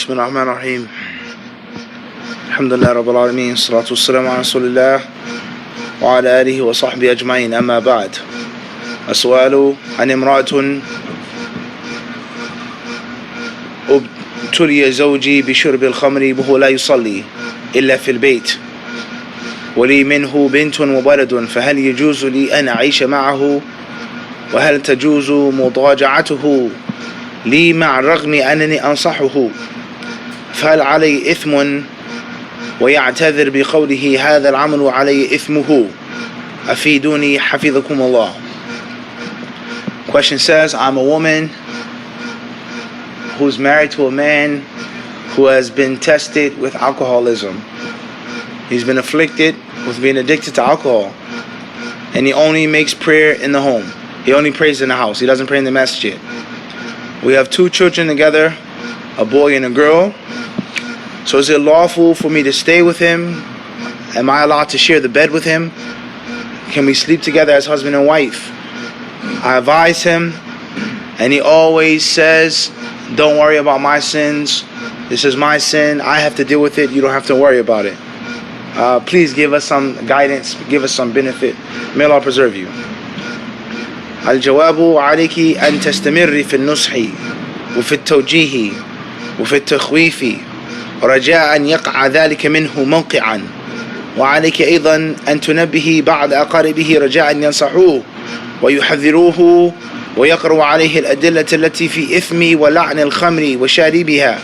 بسم الله الرحمن الرحيم الحمد لله رب العالمين الصلاة والسلام على رسول الله وعلى آله وصحبه أجمعين أما بعد السؤال عن امرأة ابتلي زوجي بشرب الخمر وهو لا يصلي إلا في البيت ولي منه بنت وولد فهل يجوز لي أن أعيش معه وهل تجوز مضاجعته لي مع الرغم أنني أنصحه فهل علي إثم ويعتذر بقوله هذا العمل علي إثمه أفيدوني حفظكم Allah. Question says, I'm a woman who's married to a man who has been tested with alcoholism. He's been afflicted with being addicted to alcohol, and he only makes prayer in the home. He only prays in the house. He doesn't pray in the masjid. We have 2 children together, a boy and a girl. So is it lawful for me to stay with him? Am I allowed to share the bed with him? Can we sleep together as husband and wife? I advise him, and he always says, don't worry about my sins. This is my sin. I have to deal with it. You don't have to worry about it. Please give us some guidance. Give us some benefit. May Allah preserve you. الجواب عليك أن تستمر في النصح وفي التوجيه وفي التخويف رجاء أن يقع ذلك منه موقعا وعليك أيضا أن تنبه بعض أقاربه رجاء أن ينصحوه ويحذروه ويقرأوا عليه الأدلة التي في إثم ولعن الخمر وشاربها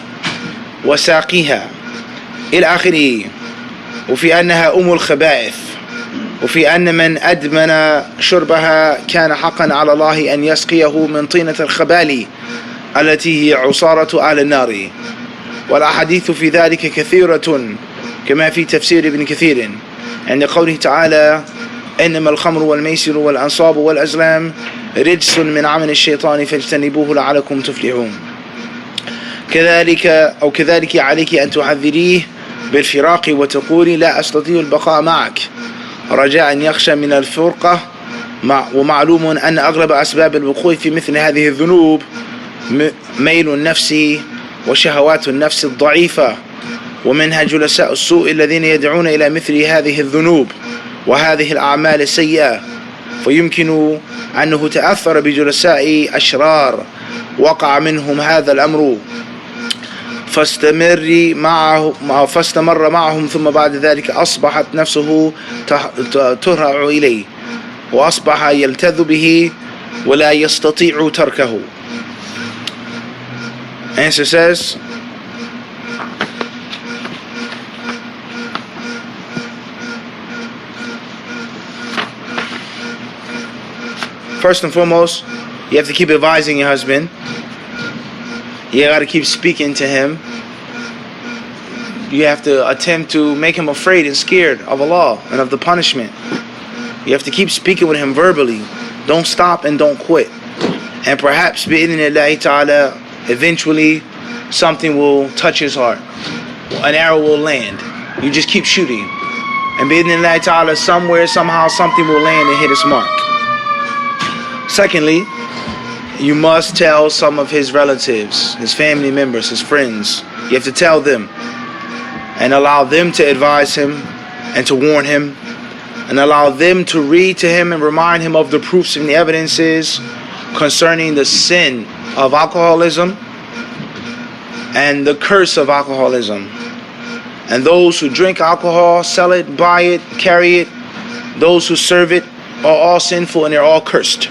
وساقيها إلى آخره وفي أنها أم الخبائث وفي أن من أدمن شربها كان حقا على الله أن يسقيه من طينة الخبال التي هي عصارة أهل النار والأحاديث في ذلك كثيرة كما في تفسير ابن كثير عند قوله تعالى إنما الخمر والميسر والأنصاب والأزلام رجس من عمل الشيطان فاجتنبوه لعلكم تفلحون كذلك عليك أن تحذريه بالفراق وتقولي لا أستطيع البقاء معك رجاء أن يخشى من الفرقة ومعلوم أن أغلب أسباب الوقوع في مثل هذه الذنوب ميل النفس وشهوات النفس الضعيفة ومنها جلساء السوء الذين يدعون إلى مثل هذه الذنوب وهذه الأعمال السيئة فيمكن أنه تأثر بجلساء أشرار وقع منهم هذا الأمر فاستمر معهم ثم بعد ذلك أصبحت نفسه تهرع إليه وأصبح يلتذ به ولا يستطيع تركه. Answer says, first and foremost, you have to keep advising your husband. You got to keep speaking to him. You have to attempt to make him afraid and scared of Allah and of the punishment. You have to keep speaking with him verbally. Don't stop and don't quit. And perhaps, bi'idhnillahi ta'ala, eventually something will touch his heart. An arrow will land. You just keep shooting. And bi'idhnillahi ta'ala, somewhere, somehow, something will land and hit its mark. Secondly, you must tell some of his relatives, his family members, his friends. You have to tell them and allow them to advise him and to warn him and allow them to read to him and remind him of the proofs and the evidences concerning the sin of alcoholism and the curse of alcoholism. And those who drink alcohol, sell it, buy it, carry it, those who serve it are all sinful and they're all cursed.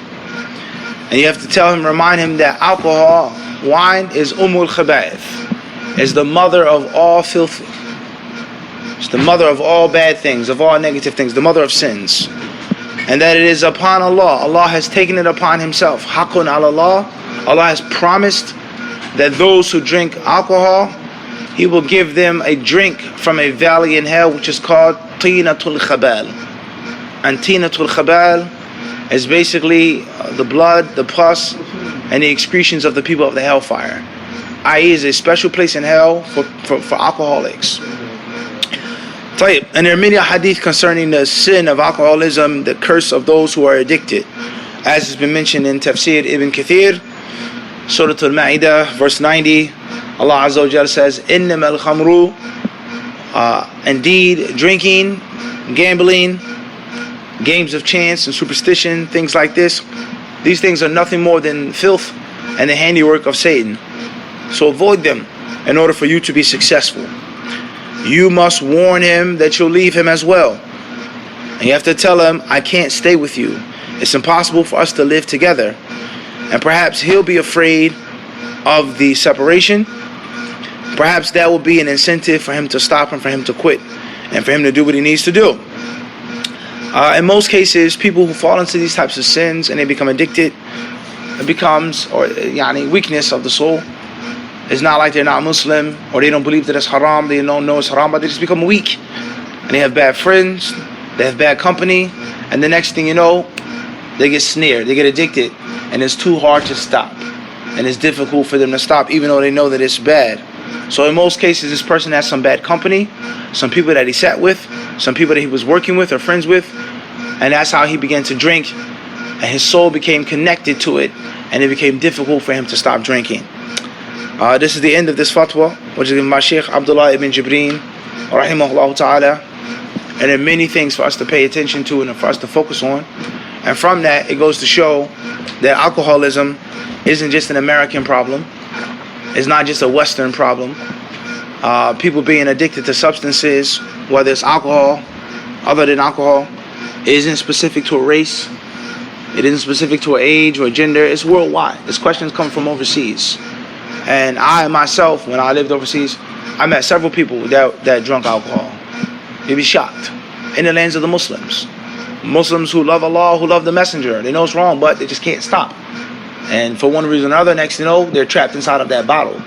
And you have to tell him, remind him that alcohol, wine, is umul khaba'ith, is the mother of all filth. It's the mother of all bad things, of all negative things, the mother of sins. And that it is upon Allah. Allah has taken it upon Himself. Haqqun ala Allah. Allah has promised that those who drink alcohol, He will give them a drink from a valley in hell which is called Tinatul Khabal. And Tinatul Khabal is basically the blood, the pus, and the excretions of the people of the hellfire. I.e. is a special place in hell for alcoholics. And there are many hadith concerning the sin of alcoholism, the curse of those who are addicted. As has been mentioned in Tafsir Ibn Kathir, Surah Al-Ma'idah, verse 90, Allah Azza wa Jalla says, إِنَّمَا الْخَمْرُ indeed, drinking, gambling, games of chance and superstition, things like this, these things are nothing more than filth and the handiwork of Satan. So avoid them in order for you to be successful. You must warn him that you'll leave him as well. And you have to tell him, I can't stay with you. It's impossible for us to live together. And perhaps he'll be afraid of the separation. Perhaps that will be an incentive for him to stop and for him to quit and for him to do what he needs to do. In most cases, people who fall into these types of sins and they become addicted, it becomes weakness of the soul. It's not like they're not Muslim or they don't believe that it's haram, they don't know it's haram, but they just become weak. And they have bad friends, they have bad company, and the next thing you know, they get snared, they get addicted, and it's too hard to stop. And it's difficult for them to stop even though they know that it's bad. So in most cases, this person has some bad company, some people that he sat with, some people that he was working with or friends with, and that's how he began to drink, and his soul became connected to it, and it became difficult for him to stop drinking. This is the end of this fatwa, which is given by Sheikh Abdullah Ibn Jibrin, rahimahullah ta'ala, and there are many things for us to pay attention to and for us to focus on. And from that, it goes to show that alcoholism isn't just an American problem. It's not just a Western problem. People being addicted to substances, whether it's alcohol, other than alcohol, it isn't specific to a race. It isn't specific to an age or a gender. It's worldwide. This questions come from overseas. And I myself, when I lived overseas, I met several people that drank alcohol. You'd be shocked. In the lands of the Muslims. Muslims who love Allah, who love the Messenger. They know it's wrong, but they just can't stop. And for one reason or another, next thing you know, they're trapped inside of that bottle.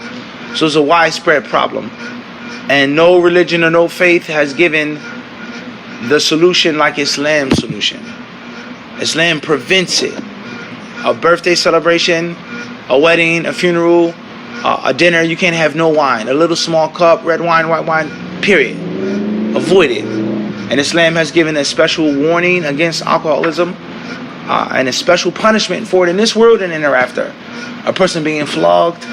So it's a widespread problem. And no religion or no faith has given the solution like Islam's solution. Islam prevents it. A birthday celebration, a wedding, a funeral, a dinner, you can't have no wine. A little small cup, red wine, white wine, period. Avoid it. And Islam has given a special warning against alcoholism and a special punishment for it in this world and in thereafter. A person being flogged,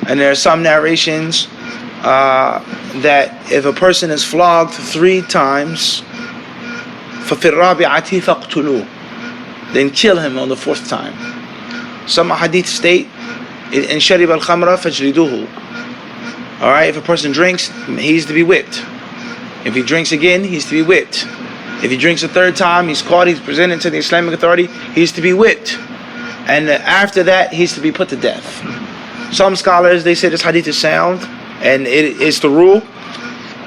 and there are some narrations that if a person is flogged 3 times, فَفِي الرَّابِعَةِ فَاقْتُلُوهُ, then kill him on the 4th time. Some hadith state, إِنْ شَرِبَ الْخَمْرَ فَاجْلِدُوهُ. Alright, if a person drinks, he's to be whipped. If he drinks again, he's to be whipped. If he drinks a 3rd time, he's caught, he's presented to the Islamic authority, he's to be whipped. And after that, he's to be put to death. Some scholars, they say this hadith is sound, and it is the rule.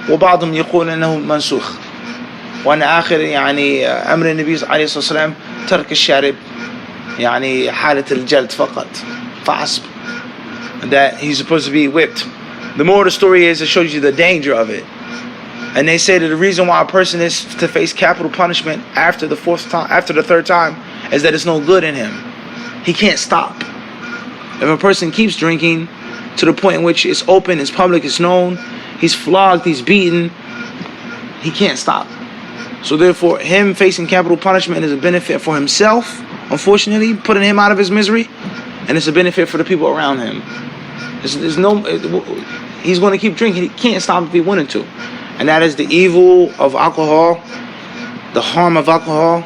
وَبَعْضُهُمْ يَقُولُ أَنَّهُ مَنْسُوخ. وأن آخر أمر النبي عليه الصلاة والسلام ترك الشارب حالة الجلد فقط فحسب, that he's supposed to be whipped. The moral of the story is it shows you the danger of it. And they say that the reason why a person is to face capital punishment after the 3rd time is that it's no good in him. He can't stop. If a person keeps drinking to the point in which it's open, it's public, it's known, he's flogged, he's beaten, he can't stop. So therefore, him facing capital punishment is a benefit for himself, unfortunately, putting him out of his misery, and it's a benefit for the people around him. He's going to keep drinking. He can't stop if he wanted to. And that is the evil of alcohol, the harm of alcohol,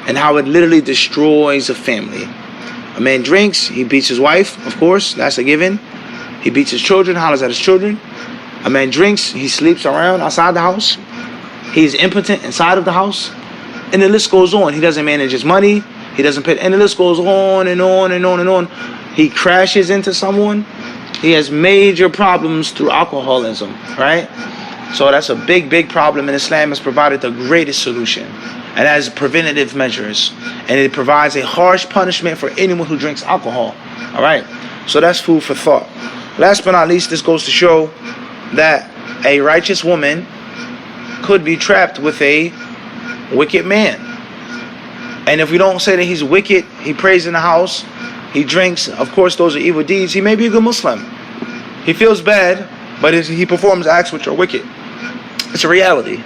and how it literally destroys a family. A man drinks, he beats his wife, of course, that's a given. He beats his children, hollers at his children. A man drinks, he sleeps around outside the house. He's impotent inside of the house. And the list goes on. He doesn't manage his money. He doesn't pay. And the list goes on and on and on and on. He crashes into someone. He has major problems through alcoholism, right? So that's a big, big problem. And Islam has provided the greatest solution. And that is preventative measures. And it provides a harsh punishment for anyone who drinks alcohol. All right? So that's food for thought. Last but not least, this goes to show that a righteous woman could be trapped with a wicked man. And if we don't say that he's wicked, he prays in the house, he drinks, of course those are evil deeds, he may be a good Muslim. He feels bad, but he performs acts which are wicked. It's a reality.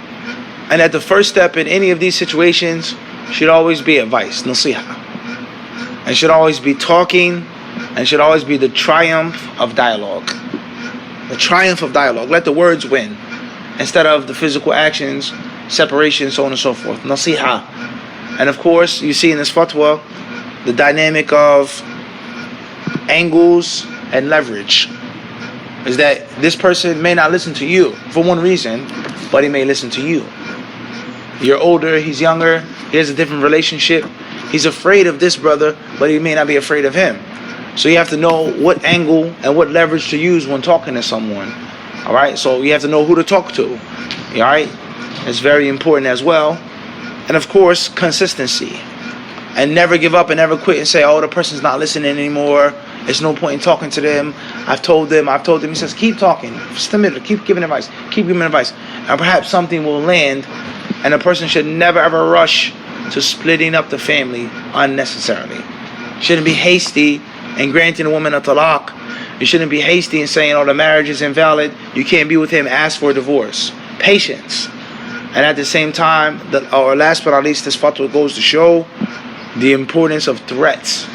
And at the first step in any of these situations should always be advice, nasiha. And should always be talking, and should always be the triumph of dialogue. The triumph of dialogue. Let the words win instead of the physical actions, separation, so on and so forth. Nasiha. And of course, you see in this fatwa the dynamic of angles and leverage. Is that this person may not listen to you for one reason, but he may listen to you. You're older, he's younger, he has a different relationship. He's afraid of this brother, but he may not be afraid of him. So you have to know what angle and what leverage to use when talking to someone. Alright, so you have to know who to talk to. Alright, it's very important as well. And of course, consistency. And never give up and never quit and say, oh, the person's not listening anymore. There's no point in talking to them. I've told them. He says, keep talking. Keep giving advice. Keep giving advice. And perhaps something will land. And a person should never ever rush to splitting up the family unnecessarily. Shouldn't be hasty in granting a woman a talaq. You shouldn't be hasty in saying, oh, the marriage is invalid. You can't be with him. Ask for a divorce. Patience. And at the same time, or last but not least, this fatwa goes to show the importance of threats.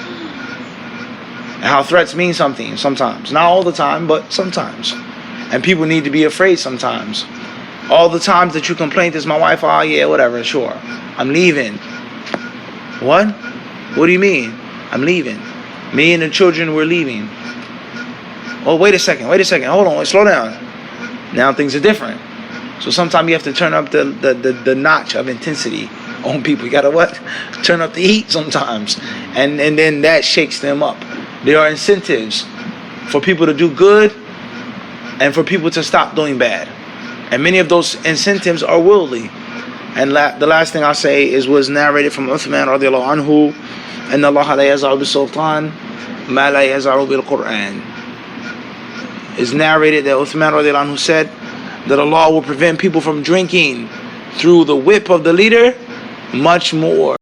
And how threats mean something sometimes. Not all the time, but sometimes. And people need to be afraid sometimes. All the times that you complain to my wife, oh yeah, whatever, sure. I'm leaving. What? What do you mean? I'm leaving. Me and the children, we're leaving. Oh, wait a second. Hold on, slow down. Now things are different. So sometimes you have to turn up the notch of intensity on people. You gotta what? Turn up the heat sometimes. And then that shakes them up. There are incentives for people to do good and for people to stop doing bad. And many of those incentives are worldly. And the last thing I'll say was narrated from Uthman radiallahu anhu, and Allah la yaz'u bis-sultan ma la yaz'u bil-Qur'an. It's narrated that Uthman radiallahu anhu said that Allah will prevent people from drinking through the whip of the leader much more